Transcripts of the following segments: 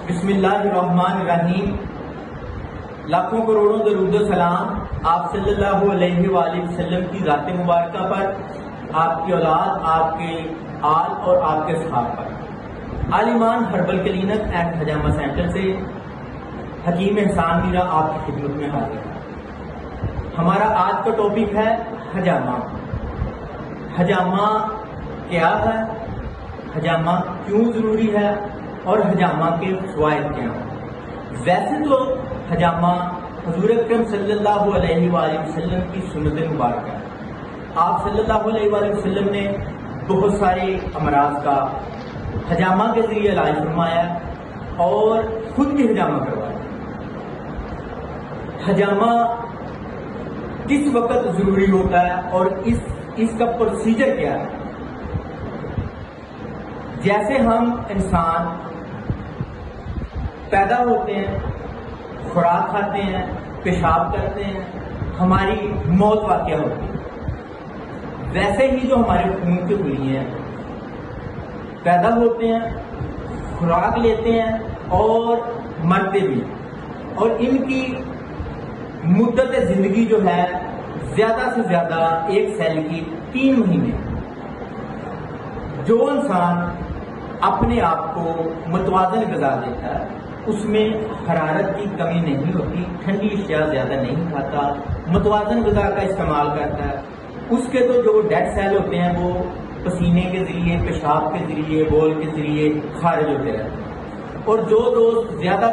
بسم اللہ الرحمن الرحیم. لاکھوں کروڑوں درود و سلام آپ صلی اللہ علیہ وآلہ وسلم کی ذات مبارکہ پر، آپ کی اولاد، آپ کے آل اور آپ کے اصحاب پر. عالمان ہربل کلینک اینڈ حجامہ سینٹر سے حکیم احسان میرا آپ کی خدمت میں حاضر ہے. ہمارا آج کا ٹاپک ہے حجامہ. حجامہ کیا ہے، حجامہ کیوں ضروری ہے اور حجامہ کے فوائد کیا ہیں. ویسے تو حجامہ حضور اکرم صلی اللہ علیہ وآلہ وسلم کی سنت مبارکہ ہے. آپ صلی اللہ علیہ وآلہ وسلم نے بہت سارے امراض کا حجامہ کے ذریعے علاج فرمایا اور خود بھی حجامہ کروایا. حجامہ کس وقت ضروری ہوتا ہے اور اس کا پروسیجر کیا ہے. جیسے ہم انسان پیدا ہوتے ہیں، خوراک کھاتے ہیں، پیشاب کرتے ہیں، ہماری موت واقع ہوتی ہے، ویسے ہی جو ہمارے خون کے خلیے ہیں پیدا ہوتے ہیں، خوراک لیتے ہیں اور مرتے بھی، اور ان کی مدت زندگی جو ہے زیادہ سے زیادہ ایک سیل کی 3 مہینے. جو انسان اپنے آپ کو متوازن غذا دیتا ہے اس میں حرارت کی کمی نہیں ہوتی، ٹھنڈی اشیاء زیادہ نہیں کھاتا، متوازن غذا کا استعمال کرتا ہے، اس کے تو جو ڈیڈ سیل ہوتے ہیں وہ پسینے کے ذریعے، پیشاب کے ذریعے، بول کے ذریعے خارج ہوتے رہتے ہیں. اور جو دوست زیادہ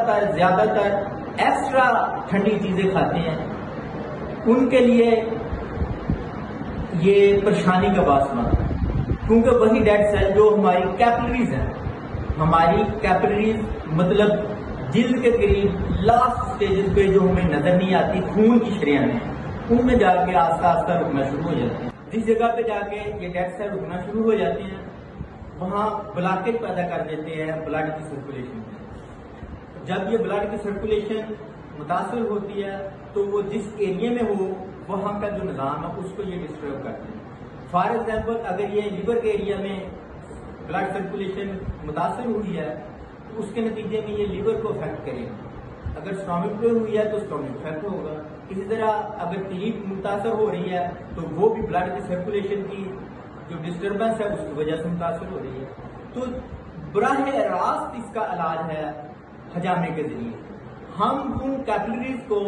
تر ایکسٹرا ٹھنڈی چیزیں کھاتے ہیں ان کے لیے یہ پریشانی کا باعث بنتا ہے، کیونکہ وہی ڈیڈ سیل جو ہماری کیپلریز ہیں، ہماری کیپلریز مطلب جلد کے قریب لاسٹ سٹیجز پہ جو ہمیں نظر نہیں آتی خون کی شریان ہیں، ان میں جا کے آہستہ آہستہ رکنا شروع ہو جاتے ہیں. جس جگہ پہ جا کے یہ ڈیڈ سیل رکنا شروع ہو جاتے ہیں وہاں بلاکیج پیدا کر دیتے ہیں بلڈ کی سرکولیشن میں. جب یہ بلڈ کی سرکولیشن متاثر ہوتی ہے تو وہ جس ایریا میں ہو وہاں کا جو نظام ہے اس کو یہ ڈسٹرب کرتے ہیں. فار ایگزامپل اگر یہ لیور کے ایریا میں بلڈ سرکولیشن متاثر ہوئی ہے تو اس کے نتیجے میں یہ لیور کو افیکٹ کرے گا. اگر اسٹامک پہ ہوئی ہے تو اسٹامک افیکٹ ہوگا. اسی طرح اگر کلیپ متاثر ہو رہی ہے تو وہ بھی بلڈ کی سرکولیشن کی جو ڈسٹربنس ہے اس کی وجہ سے متاثر ہو رہی ہے. تو براہ راست اس کا علاج ہے حجامے کے ذریعے. ہم ان کیپلریز کو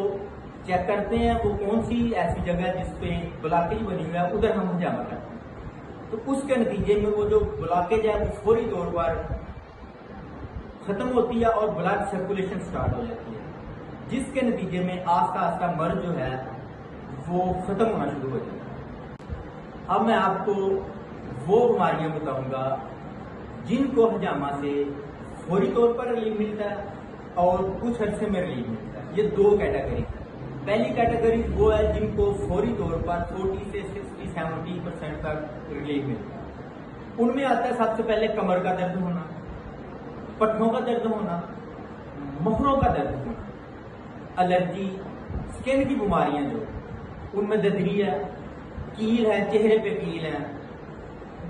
چیک کرتے ہیں وہ کون سی ایسی جگہ جس پہ بلاکیج بنی ہوئی ہے ادھر ہم حجامہ کرتے ہیں. تو اس کے نتیجے میں وہ جو بلاکیج ہے وہ فوری طور پر ختم ہوتی ہے اور بلڈ سرکولیشن سٹارٹ ہو جاتی ہے، جس کے نتیجے میں آہستہ آہستہ مرض جو ہے وہ ختم ہونا شروع ہو جاتا ہے. اب میں آپ کو وہ بیماریاں بتاؤں گا جن کو حجامہ سے فوری طور پر ریلیف ملتا ہے اور کچھ عرصے میں ریلیف ملتا ہے. یہ 2 کیٹیگری ہے. پہلی کیٹیگری وہ ہے جن کو فوری طور پر 40 سے 60-70% تک ریلیف ملتا ہے. ان میں آتا ہے سب سے پہلے کمر کا درد ہونا، پٹھوں کا درد ہونا، مفروں کا درد ہونا، الرجی، سکن کی بیماریاں جو ان میں ددری ہے، کیل ہے، چہرے پہ کیل ہے،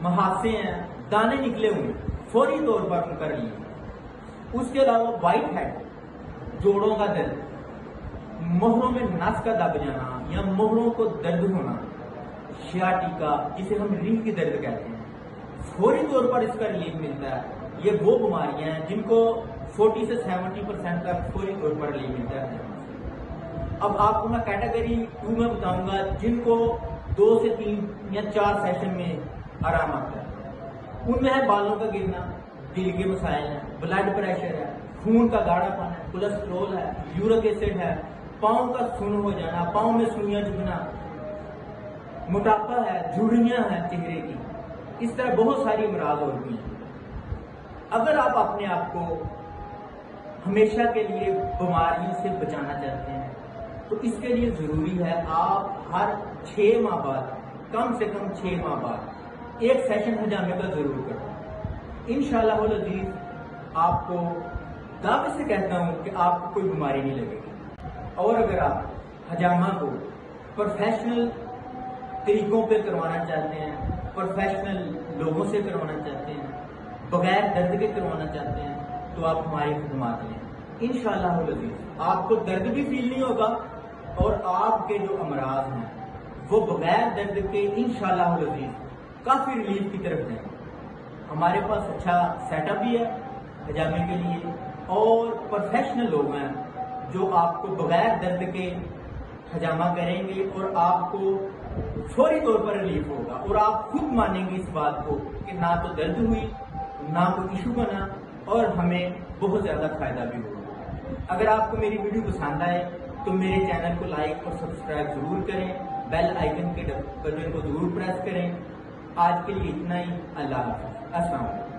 محاسے ہیں، دانے نکلے ہوئے، فوری طور پر ان کا ریلیف. اس کے علاوہ وائٹ ہیڈ، جوڑوں کا درد، مہروں میں نس کا دب جانا یا مہروں کو درد ہونا، شیاٹیکا جسے ہم ریڑھ کی درد کہتے ہیں، فوری طور پر اس کا ریلیف ملتا ہے. یہ وہ بیماریاں ہیں جن کو 40 سے 70% تک فوری طور پر ریلیف ملتا ہے. اب آپ کو میں کیٹیگری 2 میں بتاؤں گا جن کو 2 سے 3 یا 4 سیشن میں آرام آتا ہے. ان میں ہے بالوں کا گرنا، دل کے مسائل ہیں، بلڈ پریشر ہے، خون کا گاڑھا پن ہے، کولیسٹرول ہے، یورک ایسڈ ہے، پاؤں کا سن ہو جانا، پاؤں میں سوئیاں چبھنا، موٹاپا ہے، جھریاں ہیں چہرے کی. اس طرح بہت ساری امراض اور بھی ہیں. اگر آپ اپنے آپ کو ہمیشہ کے لیے بیماریوں سے بچانا چاہتے ہیں تو اس کے لیے ضروری ہے آپ ہر 6 ماہ بعد، کم سے کم 6 ماہ بعد ایک سیشن حجامے کا ضرور کریں. انشاءاللہ العزیز آپ کو دعوے سے کہتا ہوں کہ آپ کو کوئی بیماری نہیں لگے گی. اور اگر آپ حجامہ کو پروفیشنل طریقوں پہ کروانا چاہتے ہیں، پروفیشنل لوگوں سے کروانا چاہتے ہیں، بغیر درد کے کروانا چاہتے ہیں تو آپ ہماری خدمات لیں انشاءاللہ العزیز۔ آپ کو درد بھی فیل نہیں ہوگا اور آپ کے جو امراض ہیں وہ بغیر درد کے انشاءاللہ العزیز کافی ریلیف کی طرف جائیں۔ ہمارے پاس اچھا سیٹ اپ بھی ہے حجامے کے لیے اور پروفیشنل لوگ ہیں جو آپ کو بغیر درد کے حجامہ کریں گے اور آپ کو فوری طور پر ریلیف ہوگا اور آپ خود مانیں گے اس بات کو کہ نہ تو درد ہوئی نہ کوئی ایشو بنا اور ہمیں بہت زیادہ فائدہ بھی ہوگا۔ اگر آپ کو میری ویڈیو پسند آئے تو میرے چینل کو لائک اور سبسکرائب ضرور کریں، بیل آئیکن کے بٹن کو ضرور پریس کریں۔ آج کے لیے اتنا ہی، اللہ حافظ، السلام علیکم۔